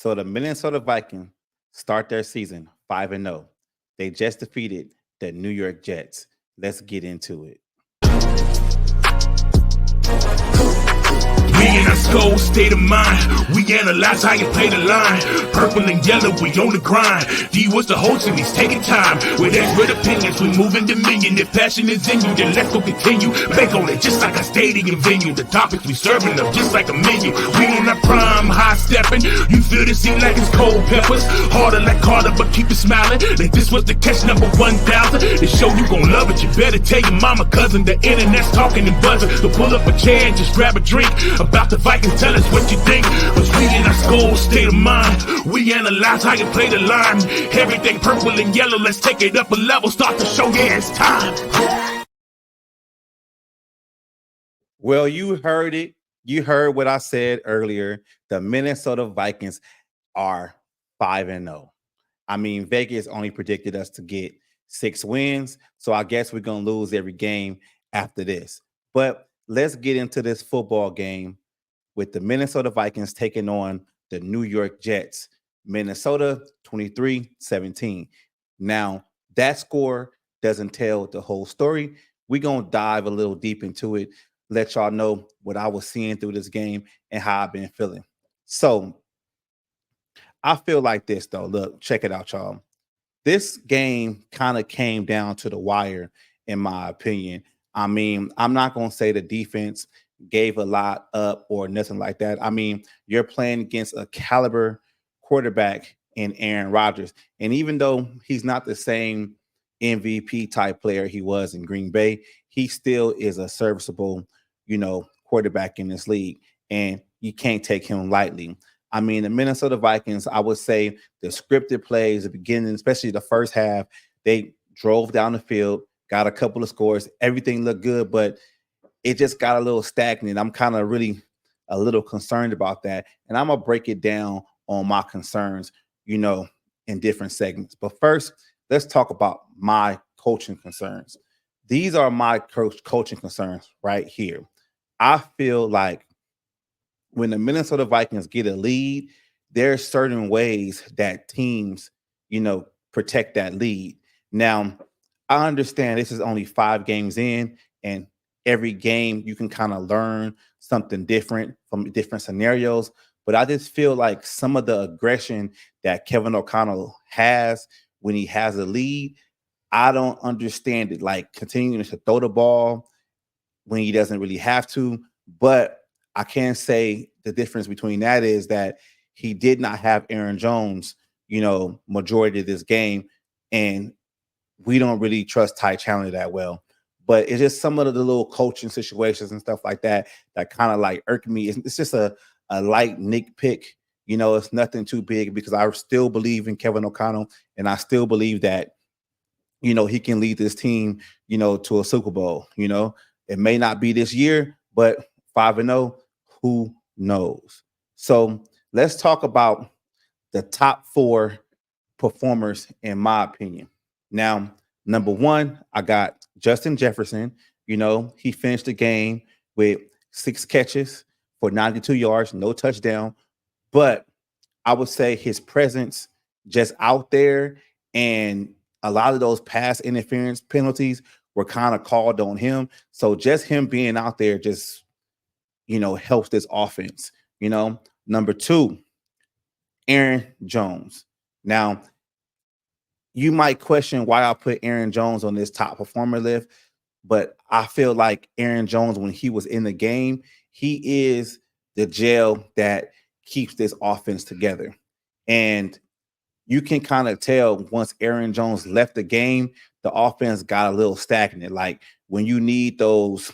So the Minnesota Vikings start their season 5-0. They just defeated the New York Jets. Let's get into it. We in our Skol state of mind. We analyze how you play the line. Purple and yellow, we on the grind. D was the host and he's taking time. With expert opinions, we moving dominion. If passion is in you, then let's go continue. Make on it just like a stadium venue. The topics we serving them just like a menu. We in our prime, high stepping. You feel the seat like it's cold peppers. Harder like Carter, but keep it smiling. Like this was the catch number 1,000. The show you gon' love it. You better tell your mama, cousin. The internet's talking and buzzing. So pull up a chair and just grab a drink. About the Vikings, tell us what you think. Cause we in our Skol state of mind. We analyze how you play the line. Everything purple and yellow, let's take it up a level. Start the show, yeah, it's time. Well, you heard it. You heard what I said earlier. The Minnesota Vikings are 5-0. I mean, Vegas only predicted us to get 6 wins. So I guess we're going to lose every game after this. But let's get into this football game with the Minnesota Vikings taking on the New York Jets. Minnesota 23-17. Now, that score doesn't tell the whole story. We're going to dive a little deep into it, let y'all know what I was seeing through this game and how I've been feeling. So, I feel like this, though. Look, check it out, y'all. This game kind of came down to the wire, in my opinion. I mean, I'm not going to say the defense gave a lot up or nothing like that. I mean, you're playing against a caliber quarterback in Aaron Rodgers. And even though he's not the same MVP type player he was in Green Bay, he still is a serviceable, quarterback in this league. And you can't take him lightly. I mean, the Minnesota Vikings, I would say the scripted plays, the beginning, especially the first half, they drove down the field, got a couple of scores. Everything looked good, but it just got a little stagnant. I'm kind of really a little concerned about that. And I'm going to break it down on my concerns, in different segments. But first, let's talk about my coaching concerns. These are my coaching concerns right here. I feel like when the Minnesota Vikings get a lead, there's certain ways that teams, protect that lead. Now, I understand this is only 5 games in, and every game you can kind of learn something different from different scenarios. But I just feel like some of the aggression that Kevin O'Connell has when he has a lead, I don't understand it. Like continuing to throw the ball when he doesn't really have to. But I can say the difference between that is that he did not have Aaron Jones, majority of this game. And we don't really trust Ty Chandler that well. But it's just some of the little coaching situations and stuff like that kind of like irk me. It's just a light nitpick. It's nothing too big because I still believe in Kevin O'Connell, and I still believe that, he can lead this team, to a Super Bowl. It may not be this year, but 5-0, who knows? So let's talk about the top 4 performers, in my opinion. Now, number 1, I got Justin Jefferson. He finished the game with 6 catches for 92 yards, no touchdown. But I would say his presence just out there, and a lot of those pass interference penalties were kind of called on him. So just him being out there just, helps this offense. Number 2, Aaron Jones. Now, you might question why I put Aaron Jones on this top performer list, but I feel like Aaron Jones, when he was in the game, he is the gel that keeps this offense together. And you can kind of tell once Aaron Jones left the game, the offense got a little stagnant. Like when you need those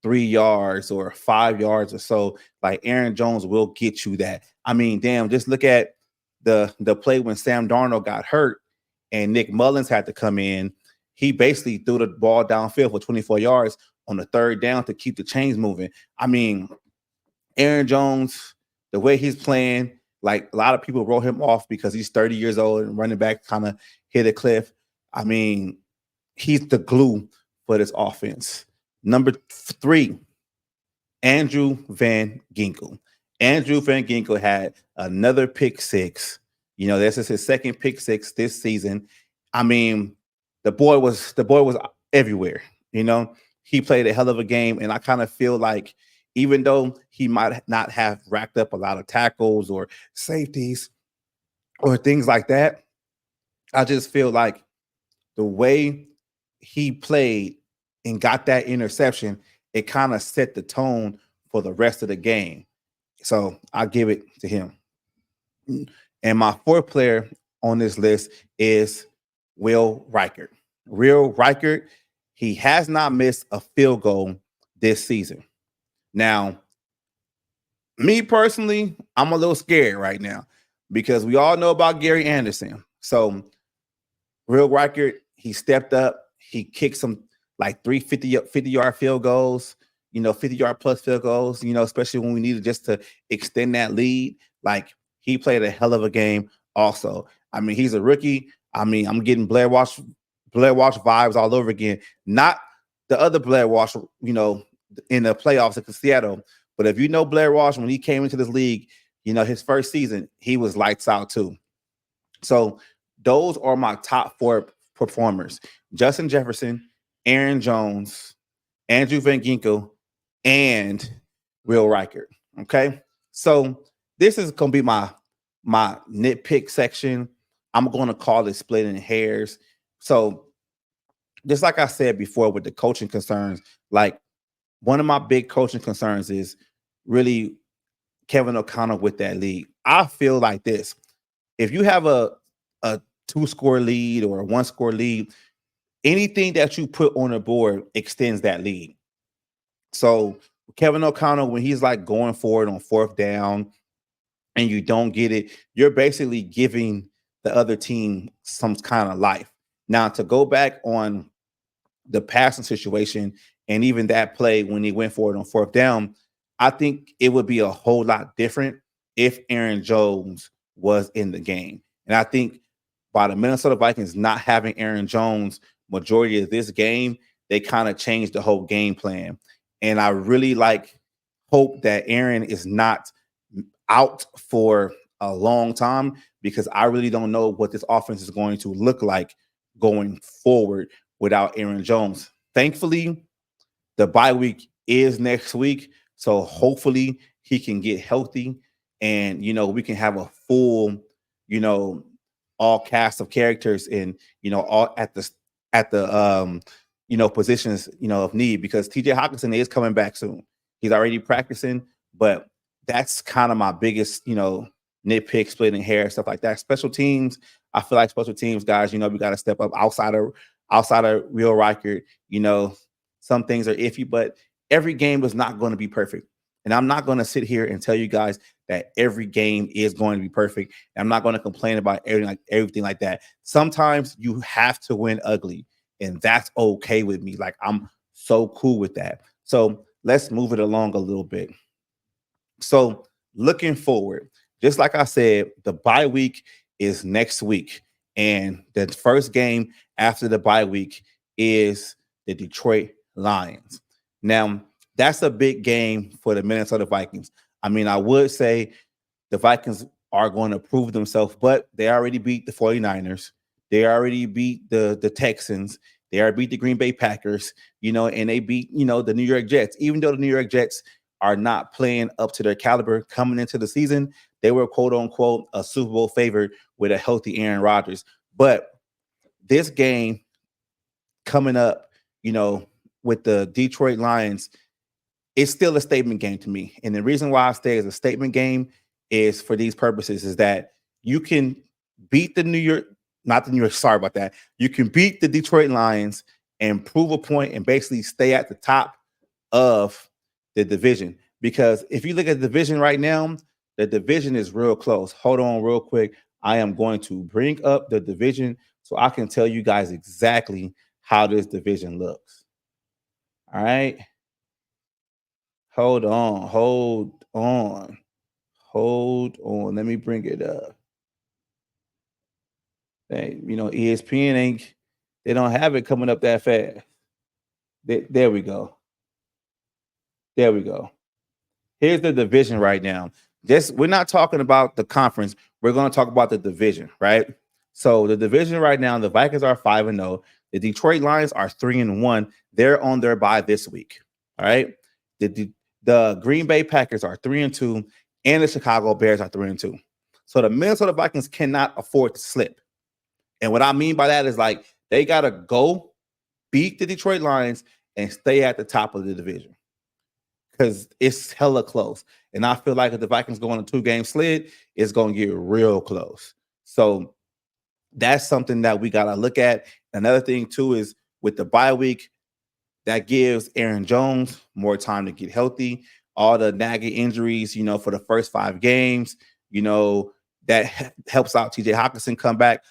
3 yards or 5 yards or so, like Aaron Jones will get you that. I mean, damn, just look at the play when Sam Darnold got hurt and Nick Mullins had to come in. He basically threw the ball downfield for 24 yards on the 3rd down to keep the chains moving. I mean, Aaron Jones, the way he's playing, like a lot of people wrote him off because he's 30 years old and running back kind of hit a cliff. I mean, he's the glue for this offense. Number 3, Andrew Van Ginkel. Andrew Van Ginkel had another pick six. This is his second pick six this season. I mean, the boy was everywhere. You know, he played a hell of a game, and I kind of feel like even though he might not have racked up a lot of tackles or safeties or things like that, I just feel like the way he played and got that interception, it kind of set the tone for the rest of the game. So I give it to him. And my fourth player on this list is Will Reichert. Will Reichert, he has not missed a field goal this season. Now, me personally, I'm a little scared right now because we all know about Gary Anderson. So Real Reichert, he stepped up. He kicked some like 50-yard field goals, 50-yard plus field goals, especially when we needed just to extend that lead. Like he played a hell of a game also. I mean, he's a rookie. I mean, I'm getting Blair Walsh vibes all over again. Not the other Blair Walsh, in the playoffs against Seattle. But if you know Blair Walsh, when he came into this league, his first season, he was lights out too. So those are my top four performers: Justin Jefferson, Aaron Jones, Andrew Van Ginkel, and Will Reichert. Okay. So this is gonna be my nitpick section. I'm gonna call it splitting hairs. So just like I said before with the coaching concerns, like one of my big coaching concerns is really Kevin O'Connell with that league. I feel like this. If you have a two-score lead or a one-score lead, anything that you put on the board extends that lead. So Kevin O'Connell, when he's like going forward on fourth down and you don't get it, you're basically giving the other team some kind of life. Now, to go back on the passing situation and even that play when he went for it on fourth down, I think it would be a whole lot different if Aaron Jones was in the game. And I think by the Minnesota Vikings not having Aaron Jones majority of this game, they kind of changed the whole game plan. And I really hope that Aaron is not out for a long time because I really don't know what this offense is going to look like going forward without Aaron Jones. Thankfully, the bye week is next week. So hopefully he can get healthy and, we can have a full, all cast of characters and, all at the positions, of need because TJ Hawkinson is coming back soon. He's already practicing, but that's kind of my biggest, nitpick, splitting hair, stuff like that. Special teams, I feel like special teams guys, we got to step up outside of Real Reichert. Some things are iffy, but every game is not going to be perfect. And I'm not going to sit here and tell you guys that every game is going to be perfect. I'm not going to complain about everything like that. Sometimes you have to win ugly, and that's okay with me. Like I'm so cool with that. So let's move it along a little bit. So looking forward, just like I said, the bye week is next week. And the first game after the bye week is the Detroit Lions. Now, that's a big game for the Minnesota Vikings. I mean, I would say the Vikings are going to prove themselves, but they already beat the 49ers. They already beat the Texans. They already beat the Green Bay Packers, and they beat, the New York Jets. Even though the New York Jets are not playing up to their caliber coming into the season, they were quote unquote a Super Bowl favorite with a healthy Aaron Rodgers. But this game coming up, with the Detroit Lions, it's still a statement game to me. And the reason why I say it's a statement game is for these purposes is that you can beat sorry about that. You can beat the Detroit Lions and prove a point and basically stay at the top of the division. Because if you look at the division right now, the division is real close. Hold on real quick. I am going to bring up the division so I can tell you guys exactly how this division looks. All right. Hold on. Let me bring it up. ESPN they don't have it coming up that fast. There we go. Here's the division right now. Just we're not talking about the conference. We're going to talk about the division, right? So the division right now, the Vikings are 5-0. The Detroit Lions are 3-1. They're on their bye this week. All right. The Green Bay Packers are 3-2, and the Chicago Bears are 3-2. So the Minnesota Vikings cannot afford to slip. And what I mean by that is like they gotta go beat the Detroit Lions and stay at the top of the division because it's hella close. And I feel like if the Vikings go on a 2-game slid, it's going to get real close. So that's something that we got to look at. Another thing, too, is with the bye week, that gives Aaron Jones more time to get healthy. All the nagging injuries, for the first 5 games, that helps out TJ Hawkinson come back,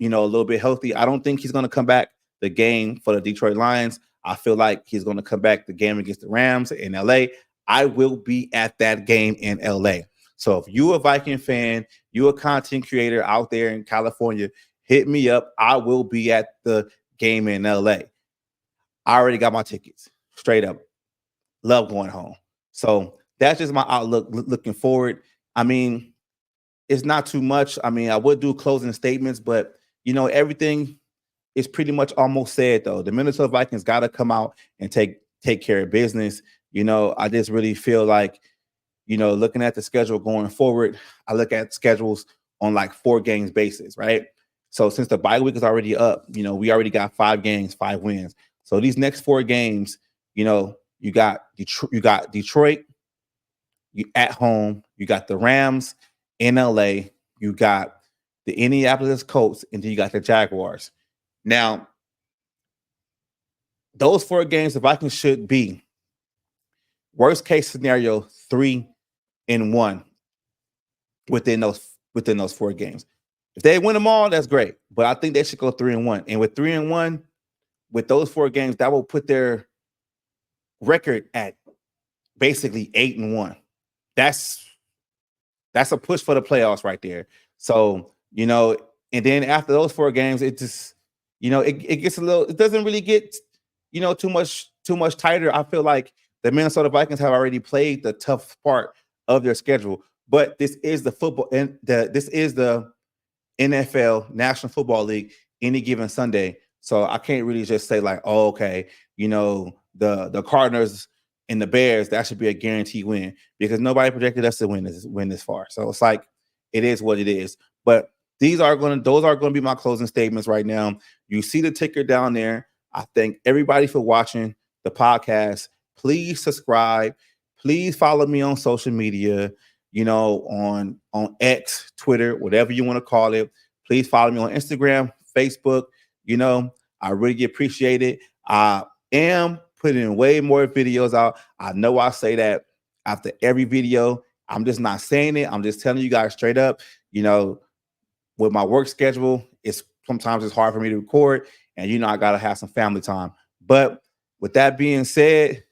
a little bit healthy. I don't think he's going to come back the game for the Detroit Lions. I feel like he's going to come back the game against the Rams in LA. I will be at that game in LA. So if you a Viking fan, you a content creator out there in California, hit me up. I will be at the game in LA. I already got my tickets. Straight up. Love going home. So that's just my outlook looking forward. I mean, it's not too much. I mean, I would do closing statements, but everything is pretty much almost said though. The Minnesota Vikings got to come out and take care of business. I just really feel like, looking at the schedule going forward, I look at schedules on like 4 games basis, right? So since the bye week is already up, we already got 5 games, 5 wins. So these next 4 games, you got Detroit, you at home, you got the Rams in LA, you got the Indianapolis Colts, and then you got the Jaguars. Now, those 4 games, the Vikings should be worst case scenario 3-1 within those 4 games. If they win them all, that's great. But I think they should go 3-1. And with 3-1, with those 4 games, that will put their record at basically 8-1. That's a push for the playoffs right there. So, and then after those 4 games, it just, it gets a little, it doesn't really get, too much tighter. I feel like the Minnesota Vikings have already played the tough part of their schedule, but this is the football and this is the NFL National Football League any given Sunday. So I can't really just say like, oh, okay, the Cardinals and the Bears, that should be a guaranteed win because nobody projected us to win this far. So it's like, it is what it is. But those are going to be my closing statements right now. You see the ticker down there. I thank everybody for watching the podcast. Please subscribe. Please follow me on social media, on X, Twitter, whatever you want to call it. Please follow me on Instagram, Facebook. I really appreciate it. I am putting way more videos out. I know I say that after every video. I'm just not saying it. I'm just telling you guys straight up, with my work schedule, sometimes it's hard for me to record, and I gotta have some family time. But with that being said,